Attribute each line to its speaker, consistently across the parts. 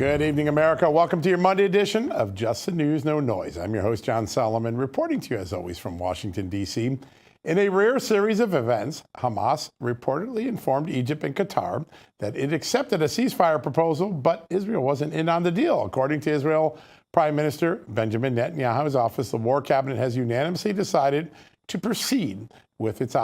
Speaker 1: Good evening, America. Welcome to your Monday edition of Just the News, No Noise. I'm your host, John Solomon, reporting to you, as always, from Washington, D.C. In a rare series of events, Hamas reportedly informed Egypt and Qatar that it accepted a ceasefire proposal, but Israel wasn't in on the deal. According to Israel Prime Minister Benjamin Netanyahu's office, the war cabinet has unanimously decided to proceed with its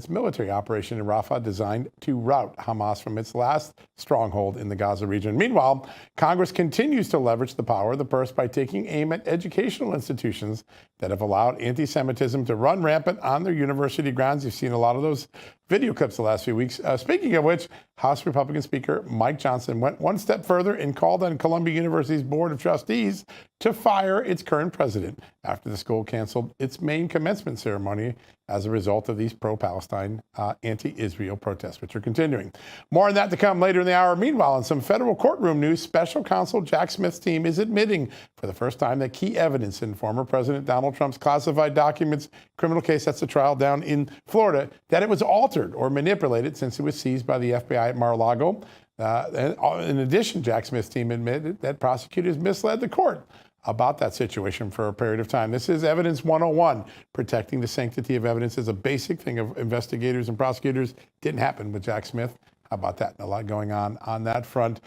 Speaker 1: military operation in Rafah, designed to rout Hamas from its last stronghold in the Gaza region. Meanwhile, Congress continues to leverage the power of the purse by taking aim at educational institutions that have allowed anti-Semitism to run rampant on their university grounds. You've seen a lot of those video clips the last few weeks. Speaking of which, House Republican Speaker Mike Johnson went one step further and called on Columbia University's Board of Trustees to fire its current president after the school canceled its main commencement ceremony as a result of these pro-Palestine, anti-Israel protests, which are continuing. More on that to come later in the hour. Meanwhile, in some federal courtroom news, special counsel Jack Smith's team is admitting for the first time that key evidence in former President Donald Trump's classified documents criminal case, that's the trial down in Florida, that it was altered or manipulated since it was seized by the FBI at Mar-a-Lago. In addition, Jack Smith's team admitted that prosecutors misled the court about that situation for a period of time. This is Evidence 101. Protecting the sanctity of evidence is a basic thing of investigators and prosecutors. Didn't happen with Jack Smith. How about that? A lot going on that front.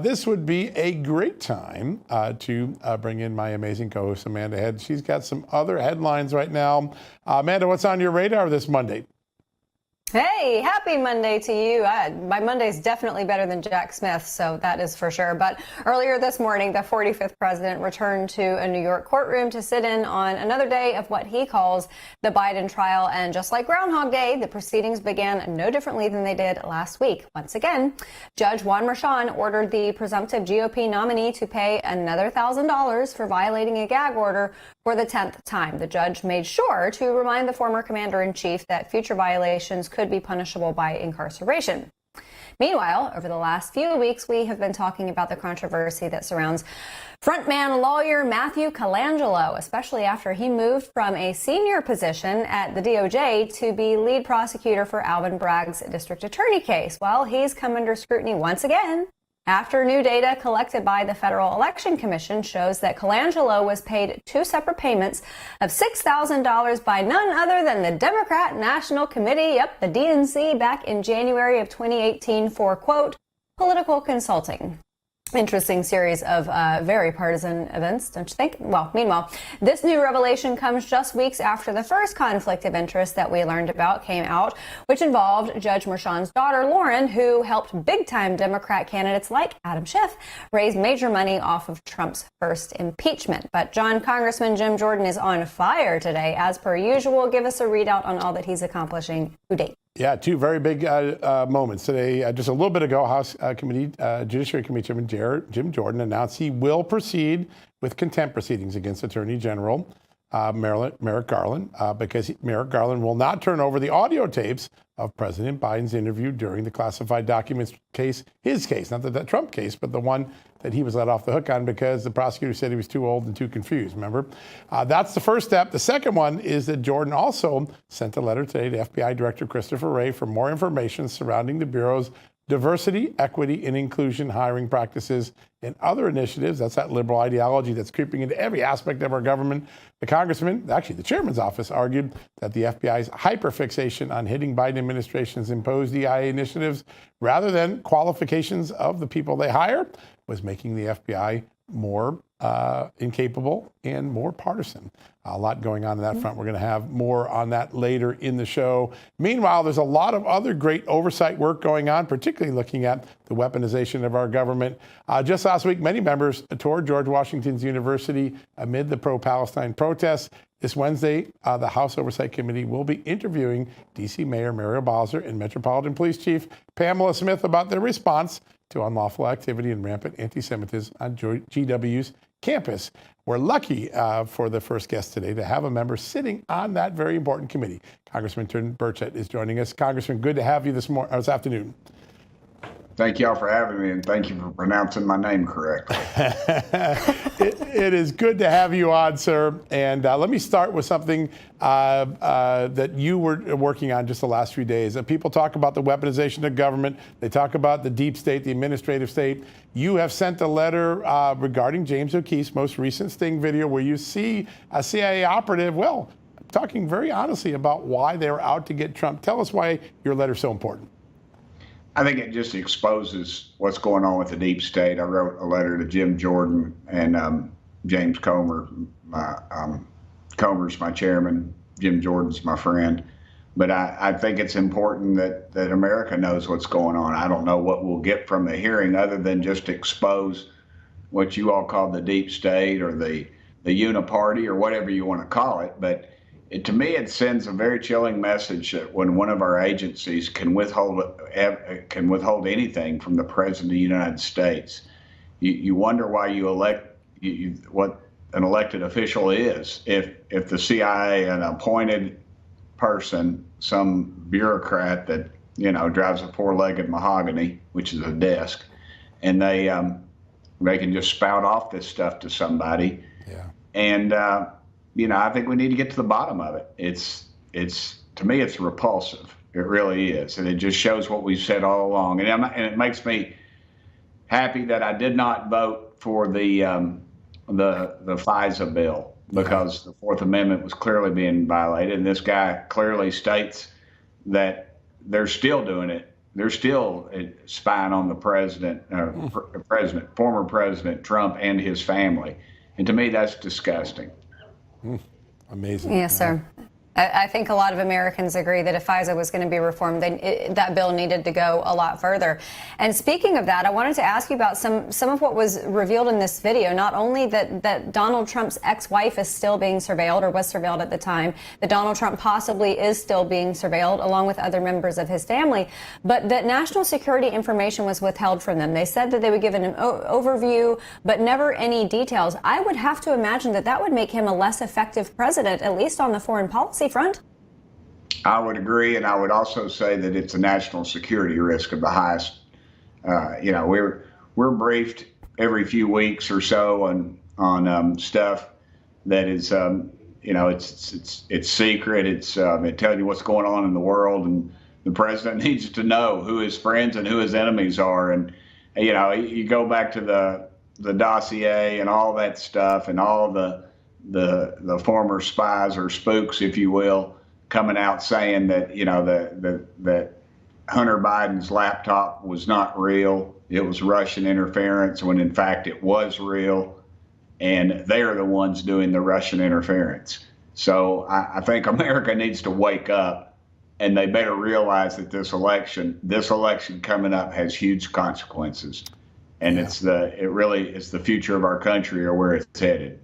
Speaker 1: This would be a great time to bring in my amazing co-host, Amanda Head. She's got some other headlines right now. Amanda, what's on your radar this Monday?
Speaker 2: Hey, happy Monday to you. My Monday's definitely better than Jack Smith, so that is for sure. But earlier this morning, the 45th president returned to a New York courtroom to sit in on another day of what he calls the Biden trial. And just like Groundhog Day, the proceedings began no differently than they did last week. Once again, Judge Juan Merchan ordered the presumptive GOP nominee to pay another $1,000 for violating a gag order for the 10th time. The judge made sure to remind the former commander-in-chief that future violations could be punishable by incarceration. Meanwhile, over the last few weeks, we have been talking about the controversy that surrounds frontman lawyer Matthew Colangelo, especially after he moved from a senior position at the DOJ to be lead prosecutor for Alvin Bragg's district attorney case. Well, he's come under scrutiny once again after new data collected by the Federal Election Commission shows that Colangelo was paid two separate payments of $6,000 by none other than the Democrat National Committee, the DNC, back in January of 2018 for, quote, political consulting. Interesting series of very partisan events, don't you think? Well, meanwhile, this new revelation comes just weeks after the first conflict of interest that we learned about came out, which involved Judge Merchan's daughter, Lauren, who helped big-time Democrat candidates like Adam Schiff raise major money off of Trump's first impeachment. But Congressman Jim Jordan is on fire today. As per usual, give us a readout on all that he's accomplishing to date.
Speaker 1: Yeah, two very big moments today. Just a little bit ago, House Judiciary Committee Chairman Jim Jordan announced he will proceed with contempt proceedings against Attorney General Merrick Garland because Merrick Garland will not turn over the audio tapes of President Biden's interview during the classified documents case, his case, not the Trump case, but the one that he was let off the hook on because the prosecutor said he was too old and too confused, remember? That's the first step. The second one is that Jordan also sent a letter today to FBI Director Christopher Wray for more information surrounding the Bureau's diversity, equity, and inclusion hiring practices and other initiatives. That's that liberal ideology that's creeping into every aspect of our government. The congressman, actually the chairman's office, argued that the FBI's hyperfixation on hitting Biden administration's imposed EIA initiatives rather than qualifications of the people they hire was making the FBI more incapable and more partisan. A lot going on that front. We're going to have more on that later in the show. Meanwhile, there's a lot of other great oversight work going on, particularly looking at the weaponization of our government. Just last week, many members toured George Washington's University amid the pro-Palestine protests. This Wednesday, the House Oversight Committee will be interviewing D.C. Mayor Muriel Bowser and Metropolitan Police Chief Pamela Smith about their response to unlawful activity and rampant anti-Semitism on GW's campus. We're lucky for the first guest today to have a member sitting on that very important committee. Congressman Tim Burchett is joining us. Congressman, good to have you this afternoon.
Speaker 3: Thank y'all for having me, and thank you for pronouncing my name correctly.
Speaker 1: It is good to have you on, sir. And let me start with something that you were working on just the last few days. People talk about the weaponization of government. They talk about the deep state, the administrative state. You have sent a letter regarding James O'Keefe's most recent Sting video where you see a CIA operative, well, talking very honestly about why they were out to get Trump. Tell us why your letter's so important.
Speaker 3: I think it just exposes what's going on with the deep state. I wrote a letter to Jim Jordan and James Comer. Comer's my chairman. Jim Jordan's my friend. But I think it's important that America knows what's going on. I don't know what we'll get from the hearing other than just expose what you all call the deep state or the uniparty or whatever you want to call it. But to me, it sends a very chilling message that when one of our agencies can withhold anything from the President of the United States, you wonder why you elect what an elected official is. If the CIA, an appointed person, some bureaucrat that drives a four-legged mahogany, which is a desk, and they can just spout off this stuff to somebody, and I think we need to get to the bottom of it. To me, it's repulsive. It really is. And it just shows what we've said all along. And it makes me happy that I did not vote for the FISA bill because the Fourth Amendment was clearly being violated. And this guy clearly states that they're still doing it. They're still spying on the former President Trump and his family. And to me, that's disgusting.
Speaker 1: Amazing.
Speaker 2: Yes, sir. I think a lot of Americans agree that if FISA was going to be reformed, then that bill needed to go a lot further. And speaking of that, I wanted to ask you about some of what was revealed in this video. Not only that Donald Trump's ex-wife is still being surveilled or was surveilled at the time, that Donald Trump possibly is still being surveilled along with other members of his family, but that national security information was withheld from them. They said that they would give an overview, but never any details. I would have to imagine that would make him a less effective president, at least on the foreign policy front.
Speaker 3: I would agree, and I would also say that it's a national security risk of the highest. We're briefed every few weeks or so on stuff that is, it's secret. It tells you what's going on in the world, and the president needs to know who his friends and who his enemies are. And you go back to the dossier and all that stuff, and all the former spies or spooks, if you will, coming out saying that that Hunter Biden's laptop was not real. It was Russian interference, when in fact it was real, and they're the ones doing the Russian interference. So I think America needs to wake up, and they better realize that this election coming up has huge consequences, and it really is the future of our country or where it's headed.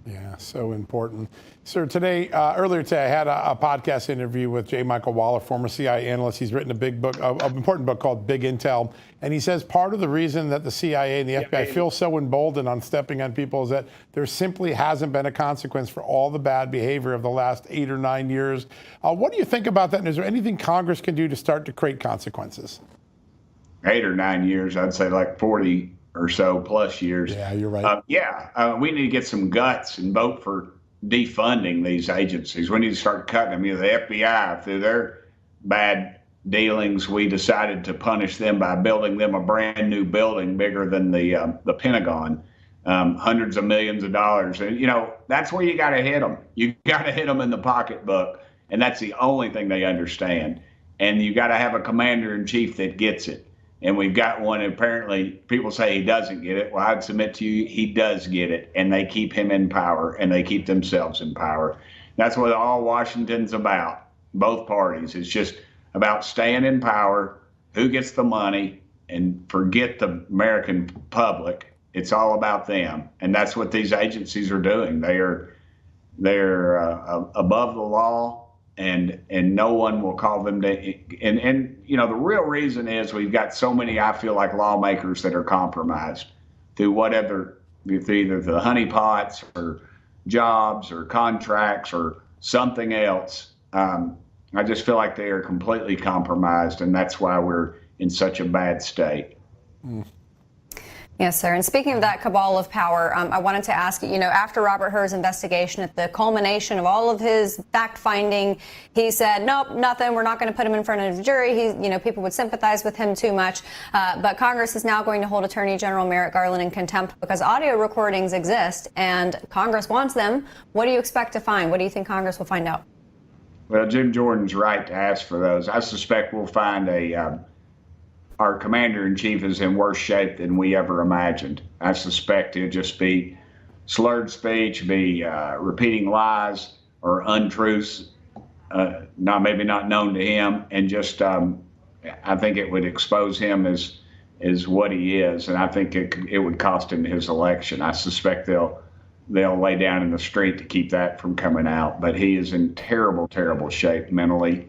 Speaker 1: Yeah, so important. Sir, earlier today, I had a podcast interview with J. Michael Waller, former CIA analyst. He's written a big book, an important book called Big Intel. And he says part of the reason that the CIA and the FBI feel so emboldened on stepping on people is that there simply hasn't been a consequence for all the bad behavior of the last 8 or 9 years. What do you think about that? And is there anything Congress can do to start to create consequences?
Speaker 3: 8 or 9 years, I'd say like 40 or so plus years.
Speaker 1: Yeah, you're right.
Speaker 3: We need to get some guts and vote for defunding these agencies. We need to start cutting them. The FBI, through their bad dealings, we decided to punish them by building them a brand new building bigger than the Pentagon, hundreds of millions of dollars. And, that's where you got to hit them. You got to hit them in the pocketbook. And that's the only thing they understand. And you got to have a commander in chief that gets it. And we've got one. Apparently, people say he doesn't get it. Well, I'd submit to you, he does get it. And they keep him in power, and they keep themselves in power. That's what all Washington's about, both parties. It's just about staying in power, who gets the money, and forget the American public. It's all about them. And that's what these agencies are doing. They're above the law. And no one will call them to, and the real reason is we've got so many, I feel like, lawmakers that are compromised through either the honeypots or jobs or contracts or something else. I just feel like they are completely compromised, and that's why we're in such a bad state.
Speaker 2: Yes, sir. And speaking of that cabal of power, I wanted to ask you, after Robert Hur's investigation, at the culmination of all of his fact-finding, he said, nope, nothing. We're not going to put him in front of a jury. People would sympathize with him too much. But Congress is now going to hold Attorney General Merrick Garland in contempt because audio recordings exist and Congress wants them. What do you expect to find? What do you think Congress will find out?
Speaker 3: Well, Jim Jordan's right to ask for those. I suspect we'll find our commander-in-chief is in worse shape than we ever imagined. I suspect he'll just be slurred speech, be repeating lies or untruths, maybe not known to him, and just I think it would expose him as what he is, and I think it would cost him his election. I suspect they'll lay down in the street to keep that from coming out. But he is in terrible, terrible shape mentally,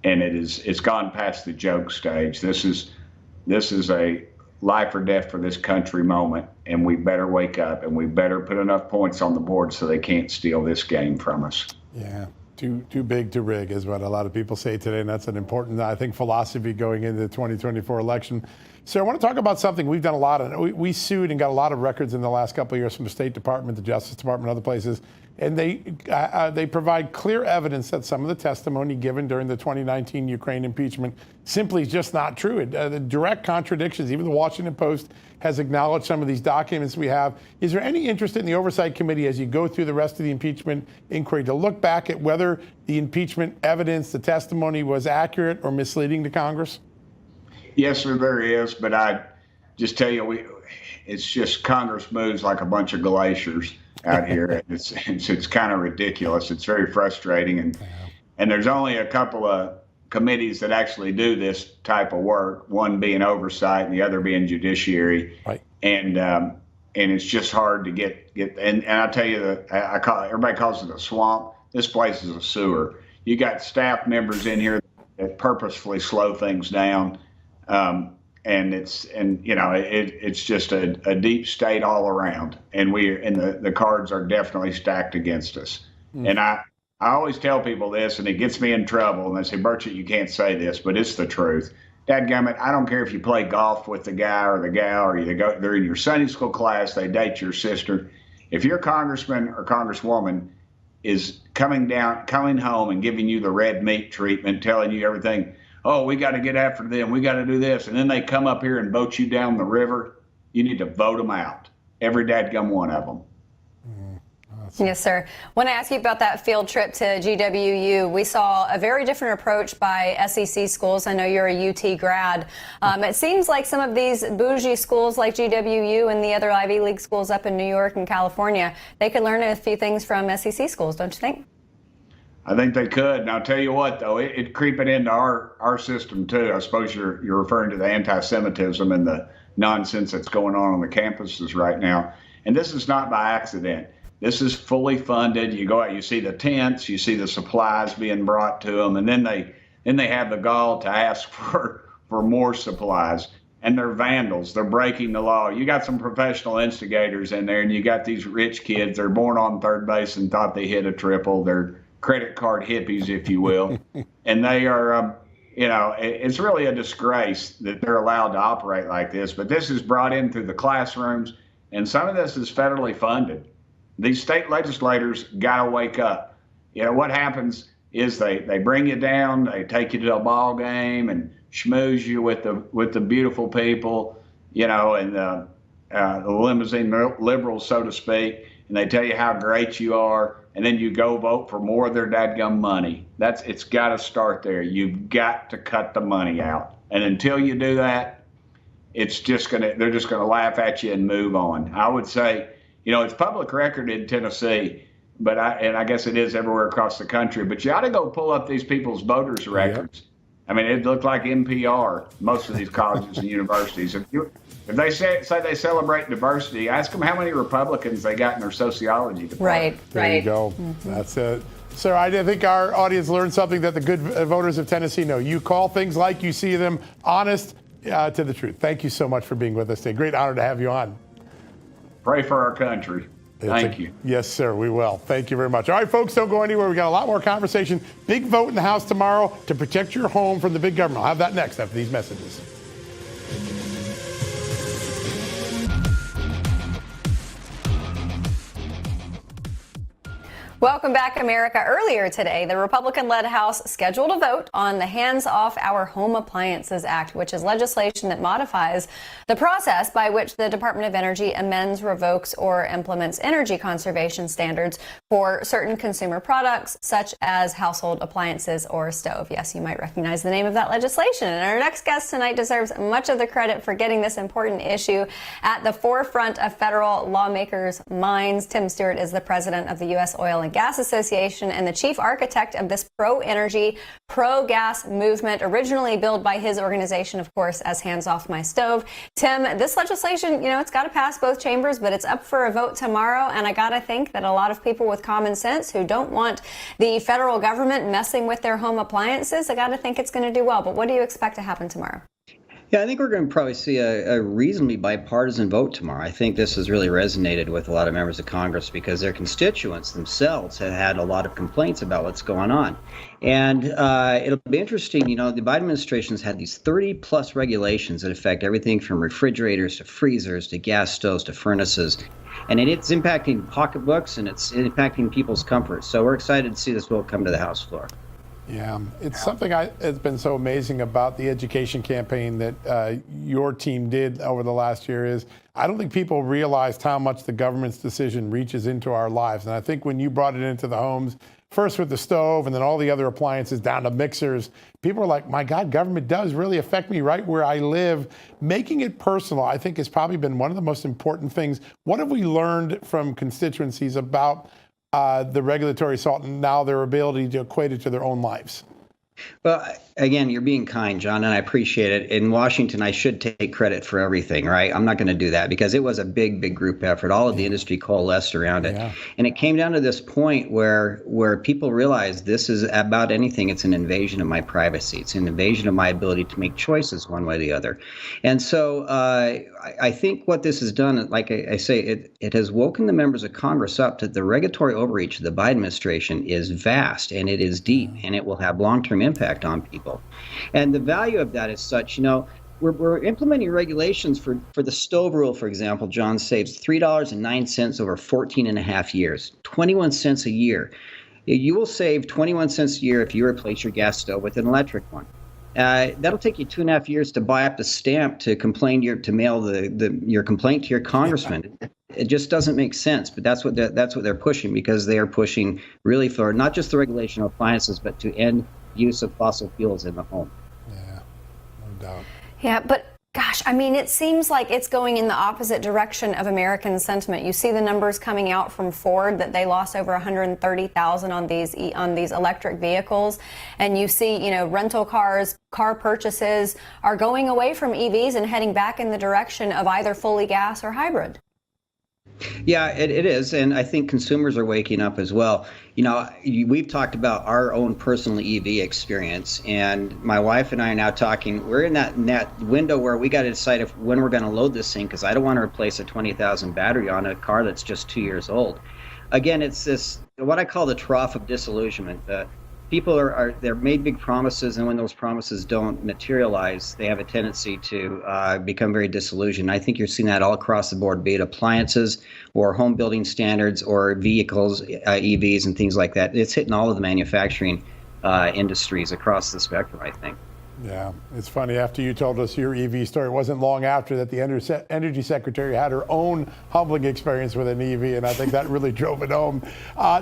Speaker 3: and it's gone past the joke stage. This is a life or death for this country moment, and we better wake up and we better put enough points on the board so they can't steal this game from us.
Speaker 1: Yeah, too big to rig is what a lot of people say today, and that's an important, I think, philosophy going into the 2024 election. So I want to talk about something we've done a lot of. We sued and got a lot of records in the last couple of years from the State Department, the Justice Department, other places, and they provide clear evidence that some of the testimony given during the 2019 Ukraine impeachment simply is just not true. The direct contradictions. Even the Washington Post has acknowledged some of these documents we have. Is there any interest in the Oversight Committee as you go through the rest of the impeachment inquiry to look back at whether the impeachment evidence, the testimony was accurate or misleading to Congress?
Speaker 3: Yes, sir, there is. But I just tell you, it's just Congress moves like a bunch of glaciers out here. It's kind of ridiculous. It's very frustrating. And there's only a couple of committees that actually do this type of work, one being Oversight and the other being Judiciary.
Speaker 1: Right.
Speaker 3: And it's just hard to get and I'll tell you that everybody calls it a swamp. This place is a sewer. You got staff members in here that purposefully slow things down. And it's just a deep state all around, and the cards are definitely stacked against us. And I always tell people this, and it gets me in trouble. And they say, Burchett, you can't say this, but it's the truth. Dadgummit, I don't care if you play golf with the guy or the gal, or they're in your Sunday school class, they date your sister. If your congressman or congresswoman is coming home and giving you the red meat treatment, telling you everything, oh, we got to get after them, we got to do this, and then they come up here and vote you down the river, you need to vote them out. Every dadgum one of them.
Speaker 2: Yes, sir. I want to ask you about that field trip to GWU. We saw a very different approach by SEC schools. I know you're a UT grad. It seems like some of these bougie schools like GWU and the other Ivy League schools up in New York and California, they could learn a few things from SEC schools, don't you think?
Speaker 3: I think they could. And I'll tell you what, though, it creeping into our system, too. I suppose you're referring to the anti-Semitism and the nonsense that's going on the campuses right now. And this is not by accident. This is fully funded. You go out, you see the tents, you see the supplies being brought to them, and then they have the gall to ask for more supplies. And they're vandals. They're breaking the law. You got some professional instigators in there, and you got these rich kids. They're born on third base and thought they hit a triple. They're credit card hippies, if you will. And they are, it's really a disgrace that they're allowed to operate like this. But this is brought in through the classrooms, and some of this is federally funded. These state legislators got to wake up. What happens is they bring you down, they take you to a ball game and schmooze you with the beautiful people, and the limousine liberals, so to speak, and they tell you how great you are, and then you go vote for more of their dadgum money. It's got to start there. You've got to cut the money out, and until you do that, they're just gonna laugh at you and move on. I would say, it's public record in Tennessee, but I guess it is everywhere across the country. But you ought to go pull up these people's voters' records. Yep. I mean, it looked like NPR, most of these colleges and universities. If they say they celebrate diversity, ask them how many Republicans they got in their sociology department.
Speaker 2: Right.
Speaker 1: There you go. Mm-hmm. That's it. Sir, I think our audience learned something that the good voters of Tennessee know. You call things like you see them, honest to the truth. Thank you so much for being with us today. Great honor to have you on.
Speaker 3: Pray for our country. Thank you.
Speaker 1: Yes, sir, we will. Thank you very much. All right, folks, don't go anywhere. We got a lot more conversation. Big vote in the House tomorrow to protect your home from the big government. I'll have that next after these messages.
Speaker 2: Welcome back, America. Earlier today, the Republican-led House scheduled a vote on the Hands Off Our Home Appliances Act, which is legislation that modifies the process by which the Department of Energy amends, revokes, or implements energy conservation standards for certain consumer products, such as household appliances or a stove. Yes, you might recognize the name of that legislation. And our next guest tonight deserves much of the credit for getting this important issue at the forefront of federal lawmakers' minds. Tim Stewart is the president of the U.S. Oil and Gas Association and the chief architect of this pro-energy, pro-gas movement, originally billed by his organization, of course, as Hands Off My Stove. Tim, this legislation, it's got to pass both chambers, but it's up for a vote tomorrow. And I got to think that a lot of people with common sense who don't want the federal government messing with their home appliances, I got to think it's going to do well. But what do you expect to happen tomorrow?
Speaker 4: Yeah, I think we're going to probably see a reasonably bipartisan vote tomorrow. I think this has really resonated with a lot of members of Congress because their constituents themselves have had a lot of complaints about what's going on. And it'll be interesting, the Biden administration's had these 30-plus regulations that affect everything from refrigerators to freezers to gas stoves to furnaces. And it's impacting pocketbooks and it's impacting people's comfort. So we're excited to see this vote come to the House floor.
Speaker 1: Yeah, it's something it's been so amazing about the education campaign that your team did over the last year is I don't think people realized how much the government's decision reaches into our lives. And I think when you brought it into the homes, first with the stove and then all the other appliances down to mixers, people are like, my God, government does really affect me right where I live. Making it personal, I think, has probably been one of the most important things. What have we learned from constituencies about the regulatory assault and now their ability to equate it to their own lives?
Speaker 4: Well, again, you're being kind, John, and I appreciate it. In Washington, I should take credit for everything, right? I'm not going to do that because it was a big, big group effort. All of the industry coalesced around it. Yeah. And it came down to this point where people realized this is about anything. It's an invasion of my privacy. It's an invasion of my ability to make choices one way or the other. And so I think what this has done, like I say, it has woken the members of Congress up that the regulatory overreach of the Biden administration is vast and it is deep and it will have long-term impact on people. And the value of that is such, we're implementing regulations for the stove rule, for example. John saves $3.09 over 14 and a half years, 21 cents a year. You will save 21 cents a year if you replace your gas stove with an electric one. That'll take you 2.5 years to buy up the stamp to mail your complaint to your congressman. It just doesn't make sense, but that's what they're pushing because they are pushing really for not just the regulation of appliances, but to end use of fossil fuels in the home.
Speaker 1: Yeah, no doubt.
Speaker 2: Yeah, but gosh, it seems like it's going in the opposite direction of American sentiment. You see the numbers coming out from Ford that they lost over 130,000 on these electric vehicles, and you see, rental cars, car purchases are going away from EVs and heading back in the direction of either fully gas or hybrid.
Speaker 4: Yeah, it is. And I think consumers are waking up as well. We've talked about our own personal EV experience, and my wife and I are now talking. We're in that window where we got to decide when we're going to load this thing, because I don't want to replace a 20,000 battery on a car that's just 2 years old. Again, it's this, what I call the trough of disillusionment. People they're made big promises, and when those promises don't materialize, they have a tendency to become very disillusioned. I think you're seeing that all across the board, be it appliances or home building standards or vehicles, EVs and things like that. It's hitting all of the manufacturing industries across the spectrum, I think.
Speaker 1: Yeah, it's funny. After you told us your EV story, it wasn't long after that the Energy Secretary had her own humbling experience with an EV, and I think that really drove it home.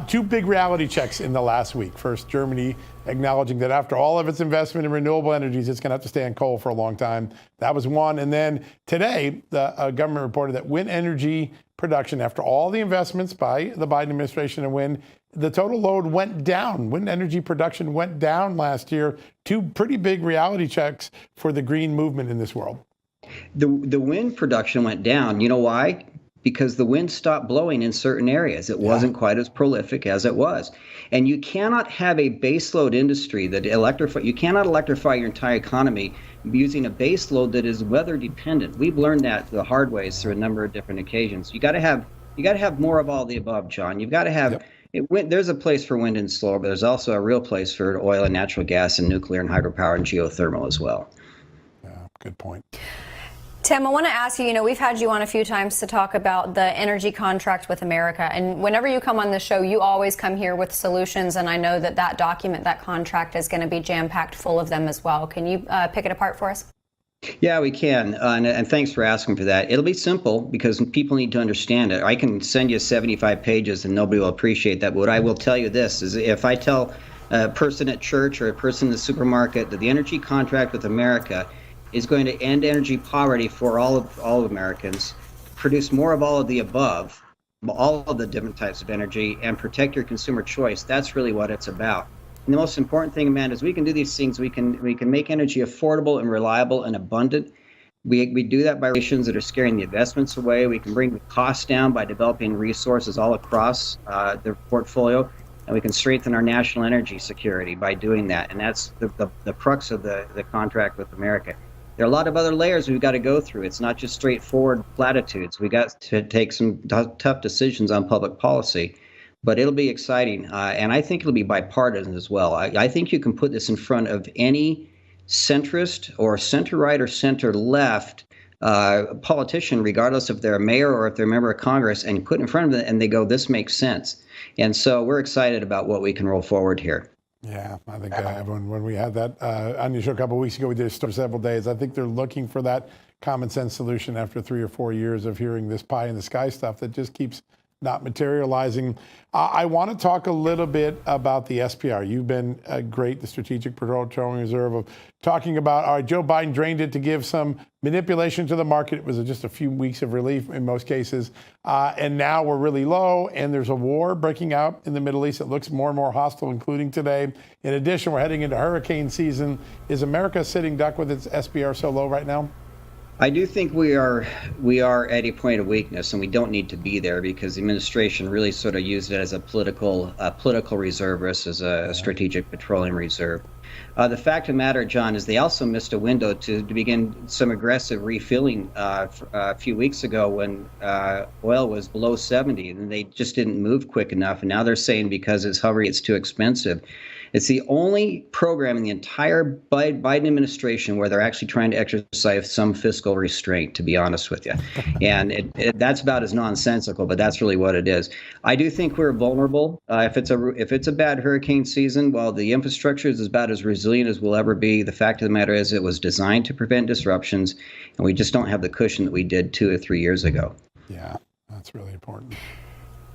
Speaker 1: Two big reality checks in the last week. First, Germany acknowledging that after all of its investment in renewable energies, it's going to have to stay on coal for a long time. That was one. And then today, the government reported that wind energy production, after all the investments by the Biden administration in wind, the total load went down. Wind energy production went down last year. Two pretty big reality checks for the green movement in this world.
Speaker 4: The wind production went down. You know why? Because the wind stopped blowing in certain areas. It wasn't quite as prolific as it was. And you cannot have a baseload industry that you cannot electrify your entire economy using a baseload that is weather dependent. We've learned that the hard ways through a number of different occasions. You got to have more of all the above, John. You've got to have there's a place for wind and solar, but there's also a real place for oil and natural gas and nuclear and hydropower and geothermal as well.
Speaker 1: Yeah, good point.
Speaker 2: Tim, I want to ask you, we've had you on a few times to talk about the energy contract with America. And whenever you come on the show, you always come here with solutions. And I know that document, that contract, is going to be jam-packed full of them as well. Can you pick it apart for us?
Speaker 4: Yeah, we can. And thanks for asking for that. It'll be simple because people need to understand it. I can send you 75 pages and nobody will appreciate that. But what I will tell you this is if I tell a person at church or a person in the supermarket that the energy contract with America is going to end energy poverty for all of Americans, produce more of all of the above, all of the different types of energy, and protect your consumer choice. That's really what it's about. And the most important thing, Amanda, is we can do these things. We can make energy affordable and reliable and abundant. We do that by regulations that are scaring the investments away. We can bring the costs down by developing resources all across the portfolio. And we can strengthen our national energy security by doing that. And that's the crux of the contract with America. There are a lot of other layers we've got to go through. It's not just straightforward platitudes. We got to take some tough decisions on public policy, but it'll be exciting. And I think it'll be bipartisan as well. I think you can put this in front of any centrist or center-right or center-left politician, regardless if they're a mayor or if they're a member of Congress, and put it in front of them and they go, this makes sense. And so we're excited about what we can roll forward here.
Speaker 1: Yeah, I think everyone, when we had that on your show a couple of weeks ago, we did it for several days. I think they're looking for that common sense solution after 3 or 4 years of hearing this pie in the sky stuff that just keeps not materializing. I want to talk a little bit about the SPR. You've been great, the Strategic Petroleum Reserve, of talking about, all right, Joe Biden drained it to give some manipulation to the market. It was just a few weeks of relief in most cases. And now we're really low, and there's a war breaking out in the Middle East. It looks more and more hostile, including today. In addition, we're heading into hurricane season. Is America sitting duck with its SPR so low right now?
Speaker 4: I do think we are at a point of weakness, and we don't need to be there because the administration really sort of used it as a political reserve versus a strategic petroleum reserve. The fact of the matter, John, is they also missed a window to begin some aggressive refilling a few weeks ago when oil was below 70, and they just didn't move quick enough. And now they're saying because it's hovering, it's too expensive. It's the only program in the entire Biden administration where they're actually trying to exercise some fiscal restraint, to be honest with you. And that's about as nonsensical, but that's really what it is. I do think we're vulnerable. If it's a bad hurricane season, well, the infrastructure is about as resilient as we'll ever be. The fact of the matter is it was designed to prevent disruptions, and we just don't have the cushion that we did 2 or 3 years ago.
Speaker 1: Yeah, that's really important.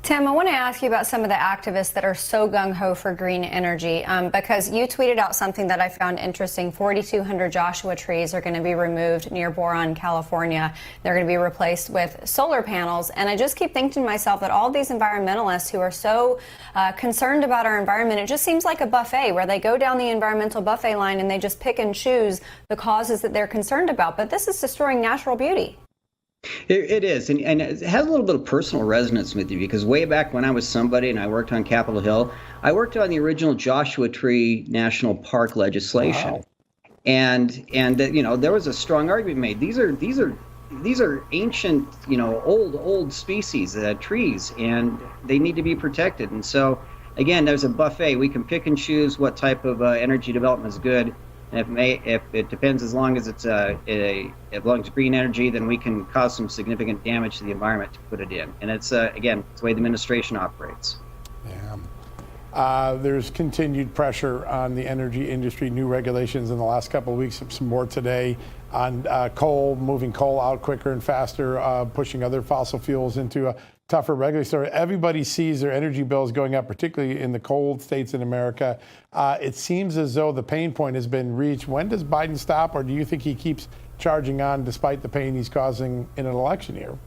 Speaker 2: Tim, I want to ask you about some of the activists that are so gung-ho for green energy, because you tweeted out something that I found interesting. 4,200 Joshua trees are going to be removed near Boron, California. They're going to be replaced with solar panels. And I just keep thinking to myself that all these environmentalists who are so concerned about our environment, it just seems like a buffet where they go down the environmental buffet line and they just pick and choose the causes that they're concerned about. But this is destroying natural beauty.
Speaker 4: It is, and it has a little bit of personal resonance with you because way back when I was somebody and I worked on Capitol Hill, I worked on the original Joshua Tree National Park legislation. Wow. And there was a strong argument made. These are ancient, old species, trees, and they need to be protected. And so, again, there's a buffet. We can pick and choose what type of energy development is good. And if it depends, as long as it's green energy, then we can cause some significant damage to the environment to put it in. And it's again, it's the way the administration operates.
Speaker 1: Yeah. There's continued pressure on the energy industry, new regulations in the last couple of weeks, some more today on coal, moving coal out quicker and faster, pushing other fossil fuels into a tougher regulatory. Everybody sees their energy bills going up, particularly in the cold states in America. It seems as though the pain point has been reached. When does Biden stop, or do you think he keeps charging on despite the pain he's causing in an election year?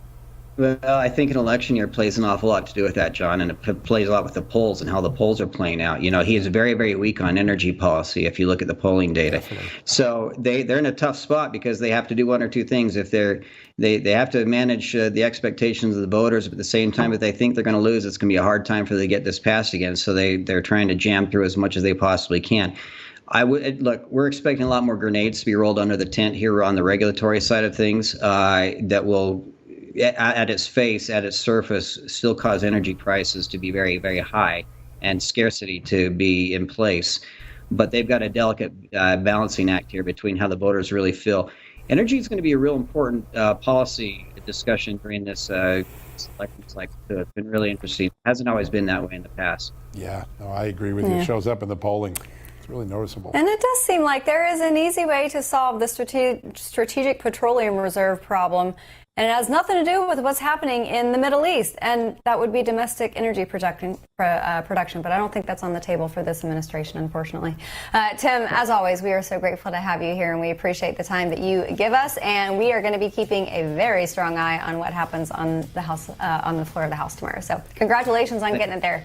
Speaker 4: Well, I think an election year plays an awful lot to do with that, John, and it plays a lot with the polls and how the polls are playing out. He is very, very weak on energy policy if you look at the polling data. Definitely. So they're in a tough spot because they have to do one or two things. If they have to manage the expectations of the voters, but at the same time, if they think they're going to lose, it's going to be a hard time for them to get this passed again. So they're trying to jam through as much as they possibly can. We're expecting a lot more grenades to be rolled under the tent here on the regulatory side of things that will, at its face, at its surface, still cause energy prices to be very, very high and scarcity to be in place. But they've got a delicate balancing act here between how the voters really feel. energy is going to be a real important policy discussion during this election cycle. It's been really interesting. It hasn't always been that way in the past.
Speaker 1: Yeah, no, I agree with you. It shows up in the polling. It's really noticeable.
Speaker 2: And it does seem like there is an easy way to solve the strategic petroleum reserve problem. And it has nothing to do with what's happening in the Middle East. And that would be domestic energy production. But I don't think that's on the table for this administration, unfortunately. Tim, as always, we are so grateful to have you here, and we appreciate the time that you give us. And we are going to be keeping a very strong eye on what happens on the House, on the floor of the House tomorrow. So congratulations on getting it there.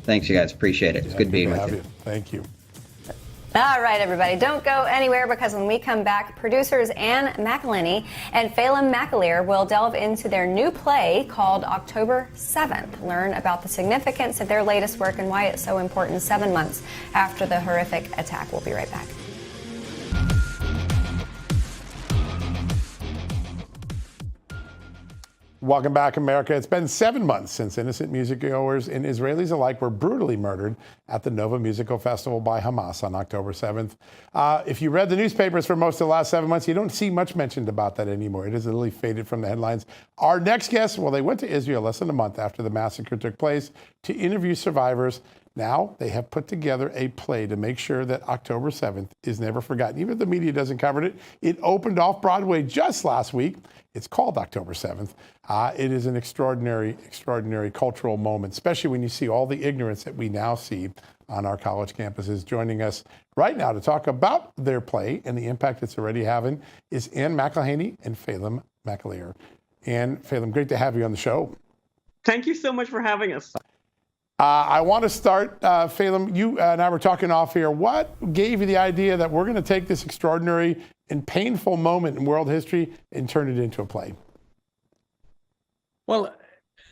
Speaker 4: Thanks, you guys. Appreciate it. It's good being with you.
Speaker 1: Thank you.
Speaker 2: All right, everybody, don't go anywhere, because when we come back, producers Anne McElhinney and Phelim McAleer will delve into their new play called October 7th. Learn about the significance of their latest work and why it's so important 7 months after the horrific attack. We'll be right back.
Speaker 1: Welcome back, America. It's been 7 months since innocent musicgoers and Israelis alike were brutally murdered at the Nova Musical Festival by Hamas on October 7th. If you read the newspapers for most of the last 7 months, you don't see much mentioned about that anymore. It has literally faded from the headlines. Our next guest, well, they went to Israel less than a month after the massacre took place to interview survivors. Now they have put together a play to make sure that October 7th is never forgotten. Even if the media doesn't cover it, it opened off Broadway just last week. It's called October 7th. It is an extraordinary, extraordinary cultural moment, especially when you see all the ignorance that we now see on our college campuses. Joining us right now to talk about their play and the impact it's already having is Anne McElhinney and Phelim McAleer. Anne, Phelim, great to have you on the show.
Speaker 5: Thank you so much for having us.
Speaker 1: I want to start, Phelim, you and I were talking off here. What gave you the idea that we're going to take this extraordinary and painful moment in world history and turn it into a play?
Speaker 6: Well,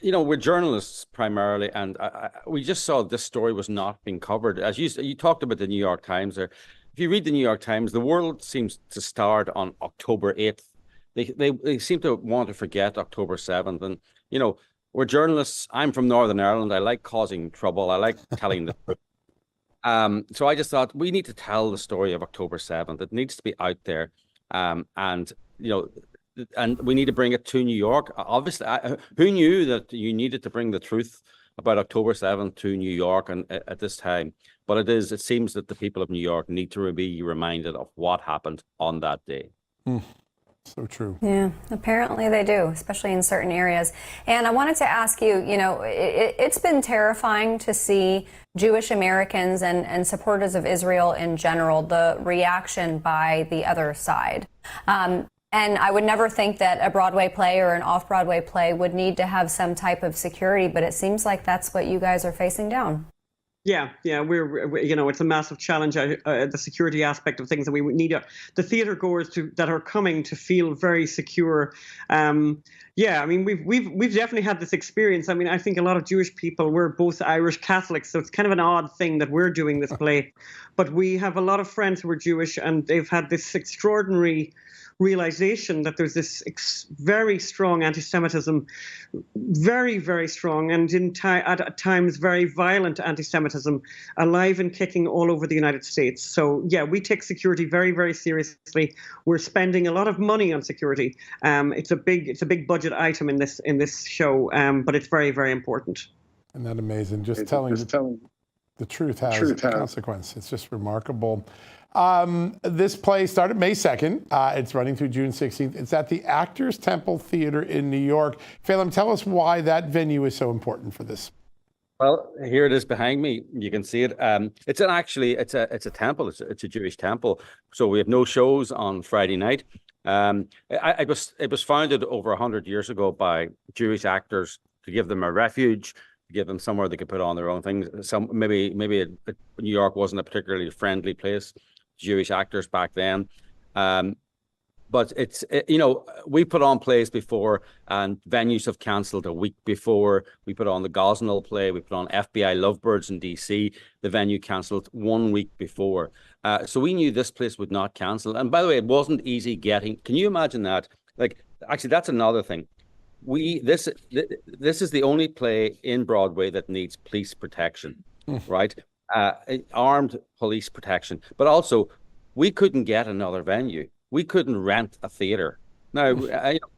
Speaker 6: you know, we're journalists primarily, and we just saw this story was not being covered. As you talked about the New York Times there. If you read the New York Times, the world seems to start on October 8th. They seem to want to forget October 7th. And, you know, we're journalists. I'm from Northern Ireland. I like causing trouble. I like telling the truth. So I just thought we need to tell the story of October 7th. It needs to be out there. And, you know, and we need to bring it to New York. Obviously, who knew that you needed to bring the truth about October 7th to New York and at this time? But it seems that the people of New York need to be reminded of what happened on that day.
Speaker 1: So true.
Speaker 2: Yeah, apparently they do, especially in certain areas. And I wanted to ask you, you know, it's been terrifying to see Jewish Americans and supporters of Israel in general, the reaction by the other side. And I would never think that a Broadway play or an off-Broadway play would need to have some type of security, but it seems like that's what you guys are facing down.
Speaker 5: Yeah, we're you know, it's a massive challenge, the security aspect of things, and we need the theater goers that are coming to feel very secure. Yeah, I mean, we've definitely had this experience. I mean, I think a lot of Jewish people, we're both Irish Catholics, so it's kind of an odd thing that we're doing this play, but we have a lot of friends who are Jewish, and they've had this extraordinary realization that there's this very strong anti-Semitism, very, very strong, and at times very violent anti-Semitism, alive and kicking all over the United States. So yeah, we take security very, very seriously. We're spending a lot of money on security. It's a big budget item in this show, but it's very, very important.
Speaker 1: Isn't that amazing? Just telling the truth has consequence. It's just remarkable. This play started May 2nd. It's running through June 16th. It's at the Actors Temple Theater in New York. Phelim, tell us why that venue is so important for this.
Speaker 6: Well, here it is behind me. You can see it. It's a temple. It's a Jewish temple. So we have no shows on Friday night. It was founded over 100 years ago by Jewish actors to give them a refuge, to give them somewhere they could put on their own things. Maybe New York wasn't a particularly friendly place. Jewish actors back then. But you know, we put on plays before and venues have cancelled a week before. We put on the Gosnell play. We put on FBI Lovebirds in DC. The venue cancelled 1 week before. So we knew this place would not cancel. And by the way, it wasn't easy getting. Can you imagine that? Like, actually, that's another thing. This is the only play in Broadway that needs police protection, right? Armed police protection, but also we couldn't get another venue. we couldn't rent a theater. Now,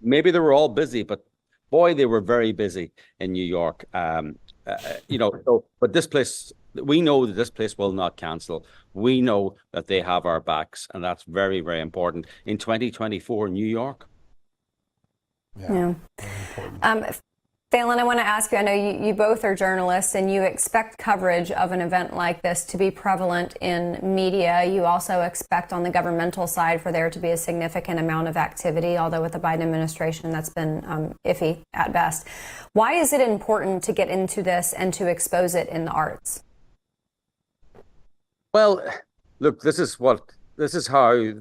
Speaker 6: maybe they were all busy, but boy, they were very busy in New York. But this place, we know that this place will not cancel. We know that they have our backs, and that's very, very important in 2024 New York.
Speaker 2: Yeah. Phelan, I want to ask you, I know you both are journalists and you expect coverage of an event like this to be prevalent in media. You also expect on the governmental side for there to be a significant amount of activity, although with the Biden administration that's been iffy at best. Why is it important to get into this and to expose it in the arts?
Speaker 6: Well, look, this is how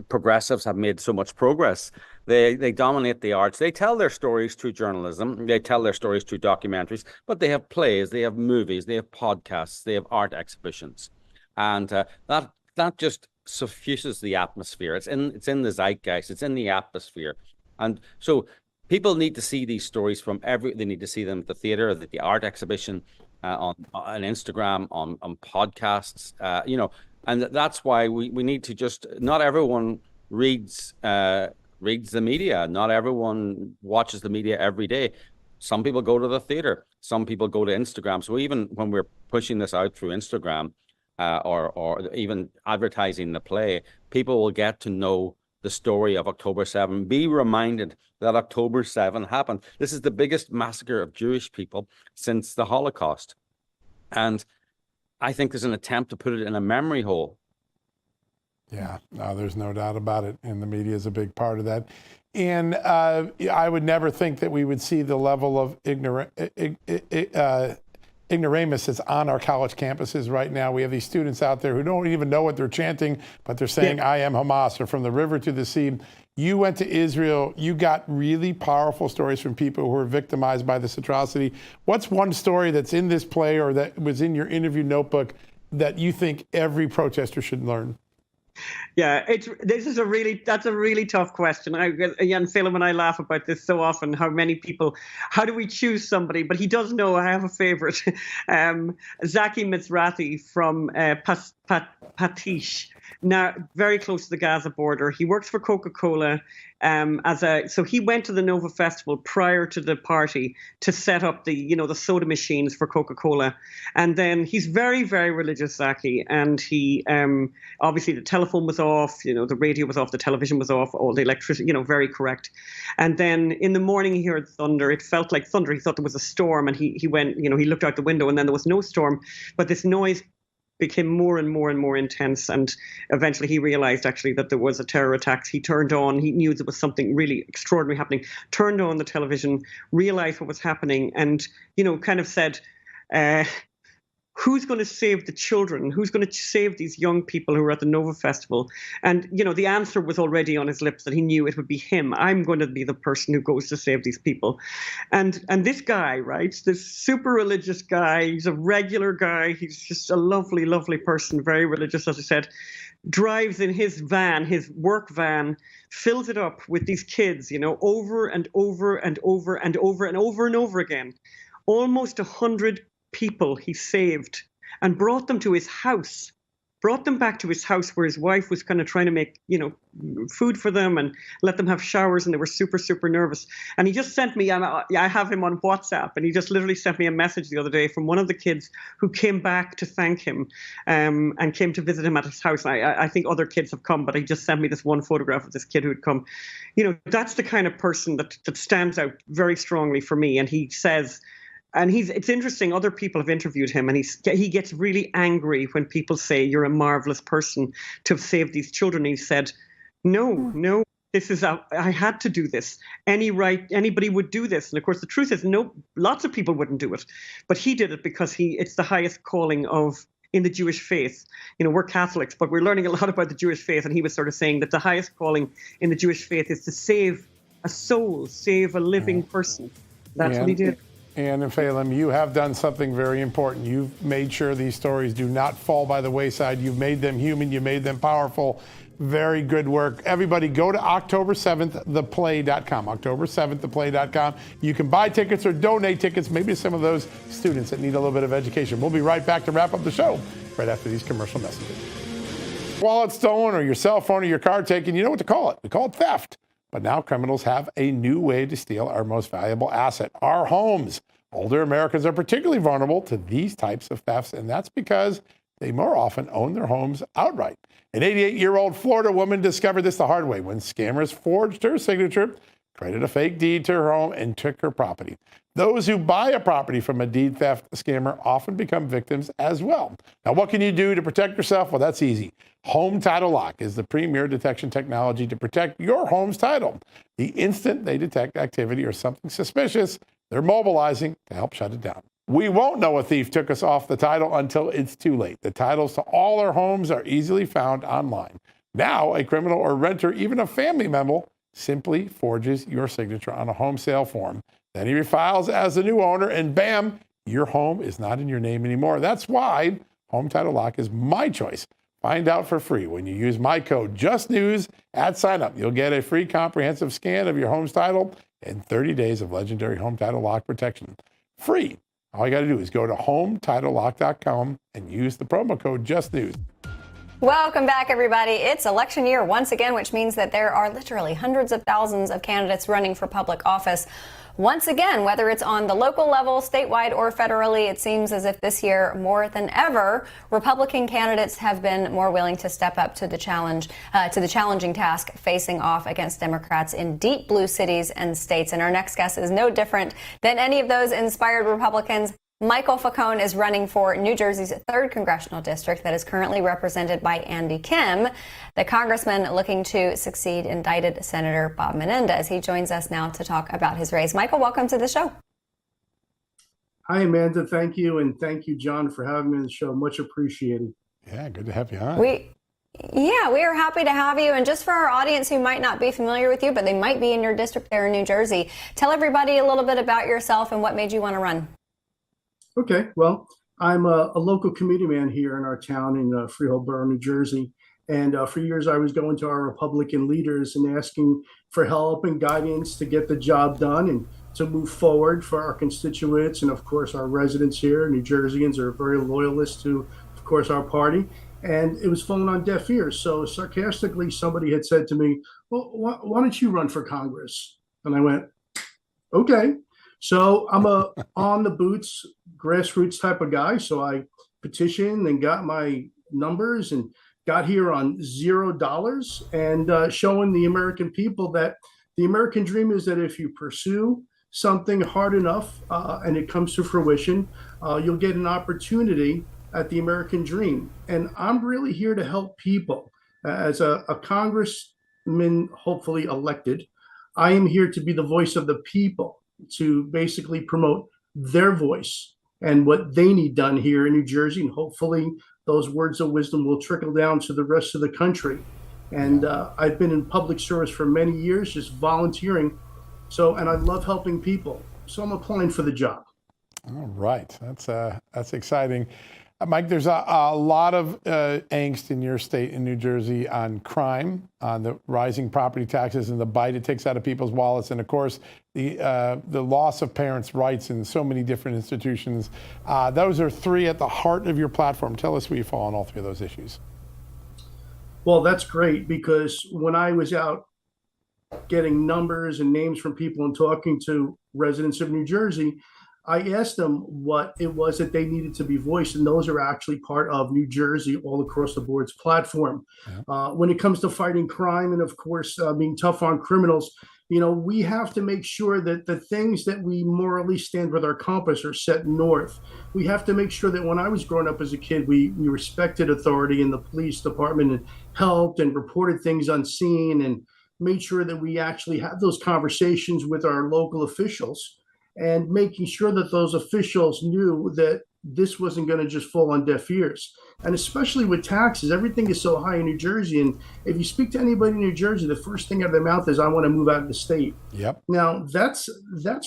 Speaker 6: progressives have made so much progress. They dominate the arts. They tell their stories through journalism. They tell their stories through documentaries, but they have plays, they have movies, they have podcasts, they have art exhibitions. And that just suffuses the atmosphere. It's in the zeitgeist, it's in the atmosphere. And so people need to see these stories they need to see them at the theater, at the art exhibition, on Instagram, on podcasts, and that's why we need to just, not everyone reads the media. Not everyone watches the media every day. Some people go to the theater. Some people go to Instagram. So even when we're pushing this out through Instagram or even advertising the play, people will get to know the story of October 7, be reminded that October 7 happened. This is the biggest massacre of Jewish people since the Holocaust. And I think there's an attempt to put it in a memory hole.
Speaker 1: Yeah, no, there's no doubt about it. And the media is a big part of that. And I would never think that we would see the level of ignoramus that's on our college campuses right now. We have these students out there who don't even know what they're chanting, but they're saying, I am Hamas, or from the river to the sea. You went to Israel. You got really powerful stories from people who were victimized by this atrocity. What's one story that's in this play or that was in your interview notebook that you think every protester should learn?
Speaker 5: Yeah, that's a really tough question. And Phelan and I laugh about this so often. How do we choose somebody? But he does know I have a favorite, Zaki Mizrahi from Patish. Now, very close to the Gaza border. He works for Coca-Cola so he went to the Nova Festival prior to the party to set up the soda machines for Coca-Cola. And then he's very, very religious, Zaki. And he, obviously the telephone was off, the radio was off, the television was off, all the electricity, very correct. And then in the morning he heard thunder. It felt like thunder. He thought there was a storm and he went, he looked out the window and then there was no storm, but this noise became more and more and more intense. And eventually he realized actually that there was a terror attack. He knew there was something really extraordinary happening, turned on the television, realized what was happening and, kind of said, who's going to save the children? Who's going to save these young people who are at the Nova Festival? And, the answer was already on his lips that he knew it would be him. I'm going to be the person who goes to save these people. And this guy, right, this super religious guy, he's a regular guy. He's just a lovely, lovely person, very religious, as I said, drives in his van, his work van, fills it up with these kids, over and over and over and over and over and over again. Almost 100 people he saved and brought them to his house, brought them back to his house where his wife was kind of trying to make, food for them and let them have showers. And they were super, super nervous. And he just sent me, I have him on WhatsApp, and he just literally sent me a message the other day from one of the kids who came back to thank him and came to visit him at his house. I think other kids have come, but he just sent me this one photograph of this kid who had come. That's the kind of person that stands out very strongly for me. And he says, and it's interesting, other people have interviewed him and he gets really angry when people say you're a marvelous person to have saved these children. He said, no, I had to do this. Anybody would do this. And of course, the truth is, no, lots of people wouldn't do it. But he did it because it's the highest calling in the Jewish faith. We're Catholics, but we're learning a lot about the Jewish faith. And he was sort of saying that the highest calling in the Jewish faith is to save a soul, save a living person. That's what he did.
Speaker 1: And Phelan, you have done something very important. You've made sure these stories do not fall by the wayside. You've made them human. You made them powerful. Very good work. Everybody go to October7ththeplay.com. October7ththeplay.com. You can buy tickets or donate tickets, maybe to some of those students that need a little bit of education. We'll be right back to wrap up the show right after these commercial messages. wallet stolen or your cell phone or your car taken, you know what to call it. We call it theft. But now criminals have a new way to steal our most valuable asset, our homes. Older Americans are particularly vulnerable to these types of thefts, and that's because they more often own their homes outright. An 88-year-old Florida woman discovered this the hard way when scammers forged her signature, created a fake deed to her home, and took her property. Those who buy a property from a deed theft scammer often become victims as well. Now, what can you do to protect yourself? Well, that's easy. Home Title Lock is the premier detection technology to protect your home's title. The instant they detect activity or something suspicious, they're mobilizing to help shut it down. We won't know a thief took us off the title until it's too late. The titles to all our homes are easily found online. Now, a criminal or renter, even a family member, simply forges your signature on a home sale form. Then he refiles as the new owner, and bam, your home is not in your name anymore. That's why Home Title Lock is my choice. Find out for free when you use my code JUSTNEWS at sign up. You'll get a free comprehensive scan of your home's title and 30 days of legendary Home Title Lock protection. Free. All you got to do is go to HomeTitleLock.com and use the promo code JUSTNEWS.
Speaker 2: Welcome back, everybody. It's election year once again, which means that there are literally hundreds of thousands of candidates running for public office. Once again, whether it's on the local level, statewide, or federally, it seems as if this year, more than ever, Republican candidates have been more willing to step up to the challenging task facing off against Democrats in deep blue cities and states. And our next guest is no different than any of those inspired Republicans. Michael Facone is running for New Jersey's 3rd congressional district that is currently represented by Andy Kim, the congressman looking to succeed indicted Senator Bob Menendez. He joins us now to talk about his race. Michael, welcome to the show.
Speaker 7: Hi, Amanda. Thank you. And thank you, John, for having me on the show. Much appreciated.
Speaker 1: Yeah, good to have you on.
Speaker 2: We are happy to have you. And just for our audience who might not be familiar with you, but they might be in your district there in New Jersey, tell everybody a little bit about yourself and what made you want to run.
Speaker 7: Okay, well, I'm a local committee man here in our town in Freehold Borough, New Jersey. And for years, I was going to our Republican leaders and asking for help and guidance to get the job done and to move forward for our constituents. And of course, our residents here, New Jerseyans, are very loyalist to, of course, our party. And it was falling on deaf ears. So sarcastically, somebody had said to me, well, why don't you run for Congress? And I went, okay. So I'm a on the boots, grassroots type of guy. So I petitioned and got my numbers and got here on $0 and showing the American people that the American dream is that if you pursue something hard enough and it comes to fruition, you'll get an opportunity at the American dream. And I'm really here to help people. As a congressman, hopefully elected, I am here to be the voice of the people, to basically promote their voice and what they need done here in New Jersey. And hopefully those words of wisdom will trickle down to the rest of the country. And I've been in public service for many years, just volunteering. And I love helping people. So I'm applying for the job.
Speaker 1: All right. That's exciting. Mike, there's a lot of angst in your state in New Jersey on crime, on the rising property taxes and the bite it takes out of people's wallets, and of course the loss of parents' rights in so many different institutions. Those are three at the heart of your platform. Tell us where you fall on all three of those issues.
Speaker 7: Well, that's great, because when I was out getting numbers and names from people and talking to residents of New Jersey, I asked them what it was that they needed to be voiced, and those are actually part of New Jersey all across the board's platform. Yeah. When it comes to fighting crime and, of course, being tough on criminals, we have to make sure that the things that we morally stand with our compass are set north. We have to make sure that when I was growing up as a kid, we respected authority in the police department and helped and reported things unseen and made sure that we actually had those conversations with our local officials, and making sure that those officials knew that this wasn't going to just fall on deaf ears. And especially with taxes, everything is so high in New Jersey. And if you speak to anybody in New Jersey, the first thing out of their mouth is, I want to move out of the state.
Speaker 1: Yep.
Speaker 7: Now, that's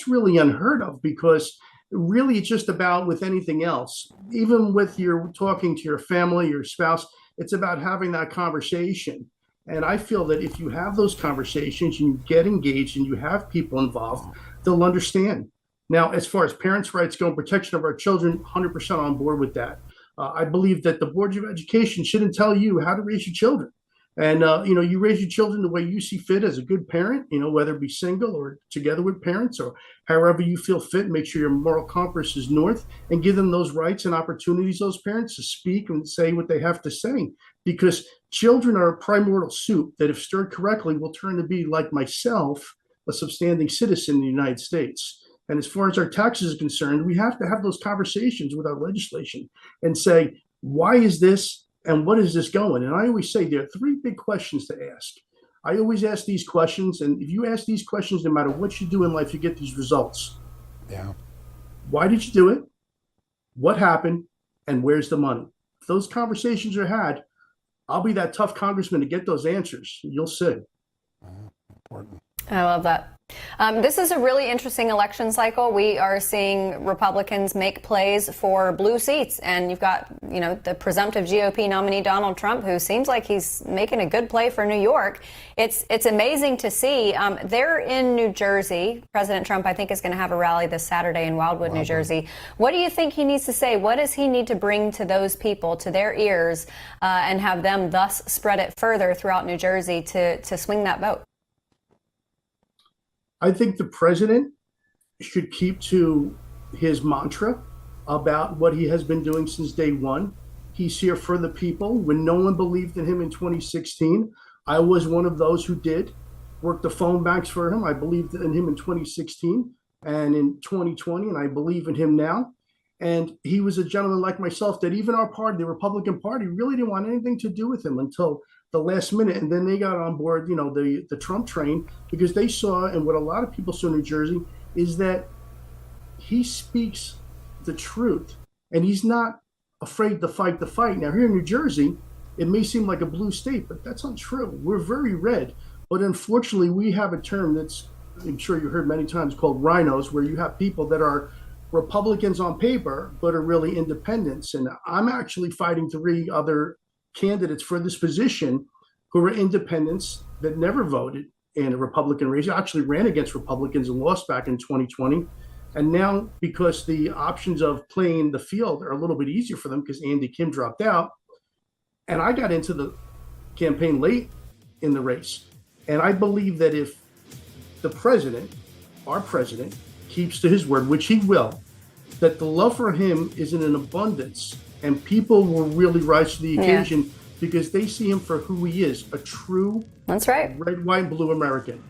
Speaker 7: really unheard of, because really it's just about, with anything else, even with your talking to your family, your spouse, it's about having that conversation. And I feel that if you have those conversations and you get engaged and you have people involved, they'll understand. Now, as far as parents' rights go and protection of our children, 100% on board with that. I believe that the boards of education shouldn't tell you how to raise your children. And, you raise your children the way you see fit as a good parent, whether it be single or together with parents or however you feel fit. Make sure your moral compass is north and give them those rights and opportunities, those parents, to speak and say what they have to say. Because children are a primordial soup that, if stirred correctly, will turn to be, like myself, a substanding citizen in the United States. And as far as our taxes are concerned, we have to have those conversations with our legislation and say, why is this and what is this going? And I always say there are three big questions to ask. I always ask these questions. And if you ask these questions, no matter what you do in life, you get these results.
Speaker 1: Yeah.
Speaker 7: Why did you do it? What happened? And where's the money? If those conversations are had, I'll be that tough congressman to get those answers. You'll see.
Speaker 1: Important.
Speaker 2: I love that. This is a really interesting election cycle. We are seeing Republicans make plays for blue seats. And you've got, the presumptive GOP nominee, Donald Trump, who seems like he's making a good play for New York. It's amazing to see. They're in New Jersey. President Trump, I think, is going to have a rally this Saturday in Wildwood, New Jersey. What do you think he needs to say? What does he need to bring to those people, to their ears, and have them thus spread it further throughout New Jersey to swing that vote?
Speaker 7: I think the president should keep to his mantra about what he has been doing since day one. He's here for the people. When no one believed in him in 2016, I was one of those who did work the phone banks for him. I believed in him in 2016 and in 2020, and I believe in him now. And he was a gentleman like myself that even our party, the Republican Party, really didn't want anything to do with him until the last minute. And then they got on board, the Trump train, because they saw, and what a lot of people saw in New Jersey, is that he speaks the truth and he's not afraid to fight the fight. Now, here in New Jersey, it may seem like a blue state, but that's untrue. We're very red. But unfortunately, we have a term that's, I'm sure you heard many times, called rhinos, where you have people that are Republicans on paper, but are really independents. And I'm actually fighting three other candidates for this position who are independents that never voted in a Republican race, actually ran against Republicans and lost back in 2020. And now, because the options of playing the field are a little bit easier for them because Andy Kim dropped out, and I got into the campaign late in the race. And I believe that if the president, our president, keeps to his word, which he will, that the love for him is in an abundance, and people will really rise to the occasion because they see him for who he is, a true
Speaker 2: That's right.
Speaker 7: red, white, and blue American.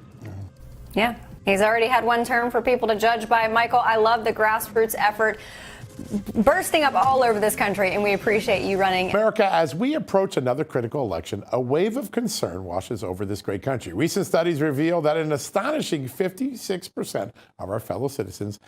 Speaker 2: Yeah. He's already had one term for people to judge by. Michael, I love the grassroots effort bursting up all over this country, and we appreciate you running.
Speaker 1: America, as we approach another critical election, a wave of concern washes over this great country. Recent studies reveal that an astonishing 56% of our fellow citizens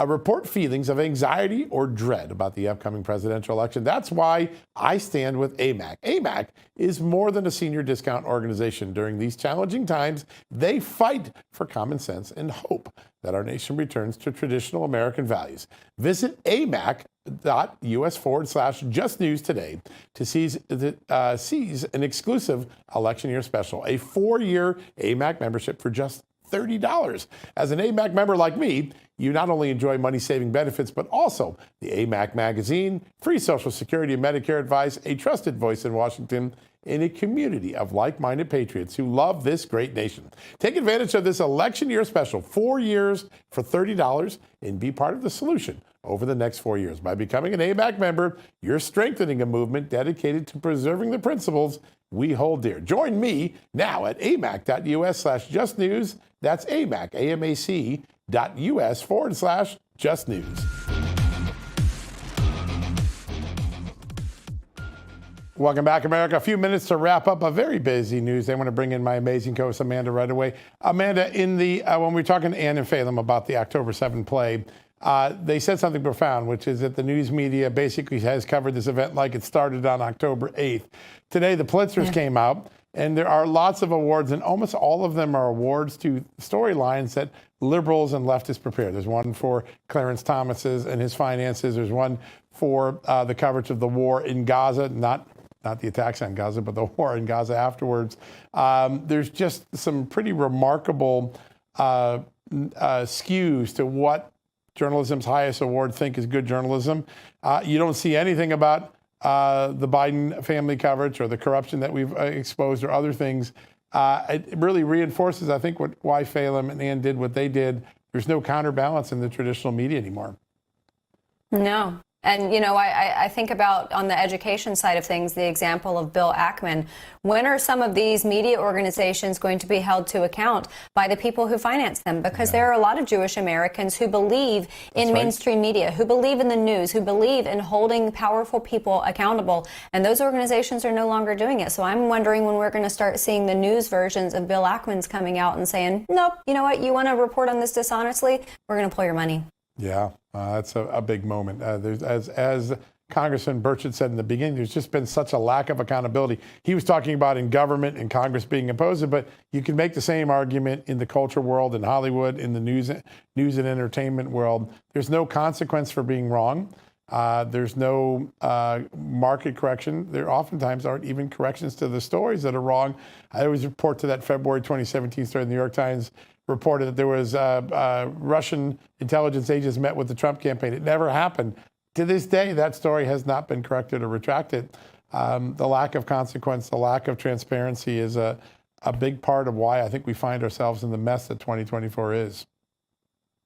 Speaker 1: report feelings of anxiety or dread about the upcoming presidential election. That's why I stand with AMAC. AMAC is more than a senior discount organization. During these challenging times, they fight for common sense and hope that our nation returns to traditional American values. Visit amac.us/Just News today to seize an exclusive election year special, a 4-year AMAC membership for just $30. As an AMAC member like me, you not only enjoy money-saving benefits, but also the AMAC magazine, free Social Security and Medicare advice, a trusted voice in Washington, in a community of like-minded patriots who love this great nation. Take advantage of this election year special, 4 years for $30, and be part of the solution over the next 4 years. By becoming an AMAC member, you're strengthening a movement dedicated to preserving the principles we hold dear. Join me now at amac.us/Just News. That's AMAC, AMAC.us/Just News. Welcome back, America. A few minutes to wrap up a very busy news. I want to bring in my amazing co-host, Amanda, right away. Amanda, when we were talking to Ann and Phelan about the October 7 play, they said something profound, which is that the news media basically has covered this event like it started on October 8th. Today, the Pulitzers came out, and there are lots of awards, and almost all of them are awards to storylines that liberals and leftists prepare. There's one for Clarence Thomas's and his finances. There's one for the coverage of the war in Gaza, not the attacks on Gaza, but the war in Gaza afterwards. There's just some pretty remarkable skews to what journalism's highest award think is good journalism. You don't see anything about the Biden family coverage or the corruption that we've exposed or other things, it really reinforces, I think, why Phelan and Ann did what they did. There's no counterbalance in the traditional media anymore.
Speaker 2: No. And, I think about on the education side of things, the example of Bill Ackman. When are some of these media organizations going to be held to account by the people who finance them? Because there are a lot of Jewish Americans who believe in mainstream media, who believe in the news, who believe in holding powerful people accountable. And those organizations are no longer doing it. So I'm wondering when we're going to start seeing the news versions of Bill Ackman's coming out and saying, nope, you know what? You want to report on this dishonestly? We're going to pull your money.
Speaker 1: Yeah, that's a big moment. As Congressman Burchett said in the beginning, there's just been such a lack of accountability. He was talking about in government and Congress being opposed, but you can make the same argument in the culture world, in Hollywood, in the news and entertainment world. There's no consequence for being wrong. There's no market correction. There oftentimes aren't even corrections to the stories that are wrong. I always report to that February 2017 story in the New York Times reported that there was Russian intelligence agents met with the Trump campaign. It never happened. To this day, that story has not been corrected or retracted. The lack of consequence, the lack of transparency is a big part of why I think we find ourselves in the mess that 2024 is.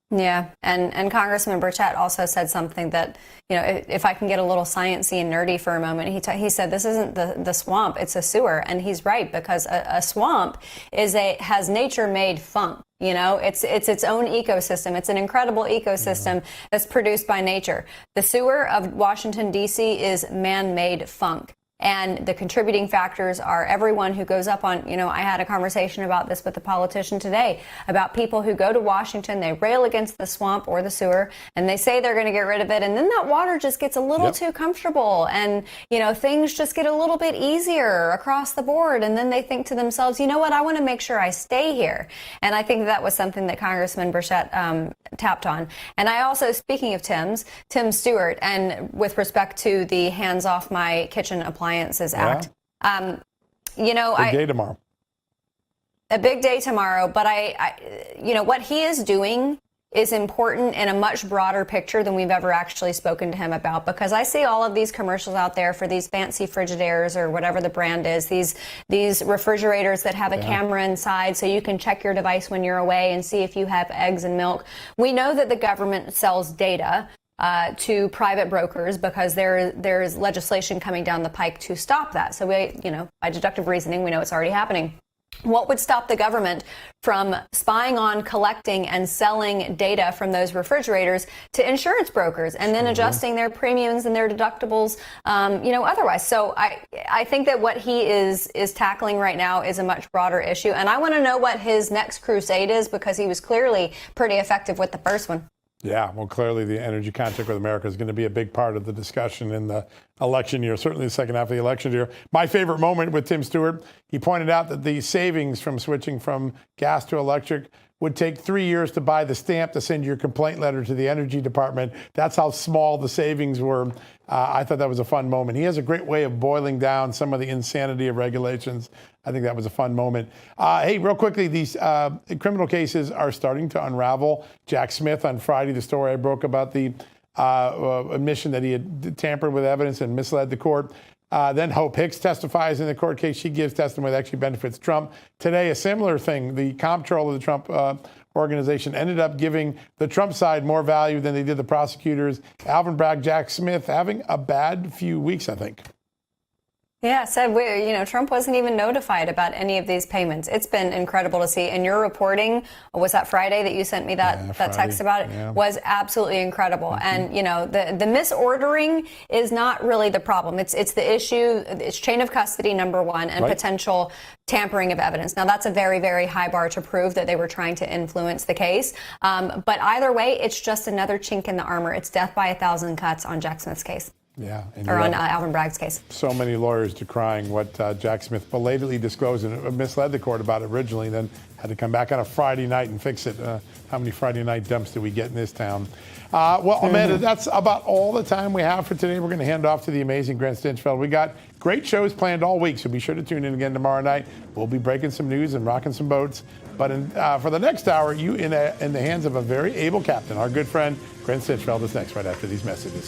Speaker 2: Yeah, and Congressman Burchett also said something that, if I can get a little sciencey and nerdy for a moment, he said this isn't the swamp, it's a sewer, and he's right, because a swamp has nature-made funk. It's its own ecosystem. It's an incredible ecosystem that's produced by nature. The sewer of Washington, D.C. is man-made funk. And the contributing factors are everyone who goes up on, I had a conversation about this with a politician today about people who go to Washington, they rail against the swamp or the sewer, and they say they're going to get rid of it. And then that water just gets a little too comfortable. And, things just get a little bit easier across the board. And then they think to themselves, you know what, I want to make sure I stay here. And I think that was something that Congressman Burchett tapped on. And I also, speaking of Tim Stewart, and with respect to the Hands Off My Kitchen Appliances Act,
Speaker 1: big day tomorrow.
Speaker 2: A big day tomorrow, but what he is doing is important in a much broader picture than we've ever actually spoken to him about, because I see all of these commercials out there for these fancy Frigidaires or whatever the brand is, these refrigerators that have a camera inside so you can check your device when you're away and see if you have eggs and milk. We know that the government sells data to private brokers because there is legislation coming down the pike to stop that. So by deductive reasoning, we know it's already happening. What would stop the government from spying on, collecting, and selling data from those refrigerators to insurance brokers and then adjusting their premiums and their deductibles, otherwise? So I think that what he is tackling right now is a much broader issue. And I want to know what his next crusade is, because he was clearly pretty effective with the first one.
Speaker 1: Yeah, well, clearly the energy contract with America is going to be a big part of the discussion in the election year, certainly the second half of the election year. My favorite moment with Tim Stewart, he pointed out that the savings from switching from gas to electric would take 3 years to buy the stamp to send your complaint letter to the Energy Department. That's how small the savings were. I thought that was a fun moment. He has a great way of boiling down some of the insanity of regulations. I think that was a fun moment. Hey, real quickly, these criminal cases are starting to unravel. Jack Smith on Friday, the story I broke about the admission that he had tampered with evidence and misled the court. Then Hope Hicks testifies in the court case. She gives testimony that actually benefits Trump. Today, a similar thing. The comptroller of the Trump organization ended up giving the Trump side more value than they did the prosecutors. Alvin Bragg, Jack Smith having a bad few weeks, I think.
Speaker 2: Yeah, said Trump wasn't even notified about any of these payments. It's been incredible to see. And your reporting, was that Friday that you sent me that text about it, was absolutely incredible. Mm-hmm. And, the misordering is not really the problem. It's the issue. It's chain of custody, number one, and potential tampering of evidence. Now, that's a very, very high bar to prove that they were trying to influence the case. But either way, it's just another chink in the armor. It's death by 1,000 cuts on Jack Smith's case.
Speaker 1: Yeah.
Speaker 2: Or on Alvin Bragg's case.
Speaker 1: So many lawyers decrying what Jack Smith belatedly disclosed and misled the court about originally, then had to come back on a Friday night and fix it. How many Friday night dumps do we get in this town? Well, Amanda, that's about all the time we have for today. We're going to hand off to the amazing Grant Stinchfeld. We got great shows planned all week, so be sure to tune in again tomorrow night. We'll be breaking some news and rocking some boats. But for the next hour, you in the hands of a very able captain. Our good friend Grant Stinchfeld is next right after these messages.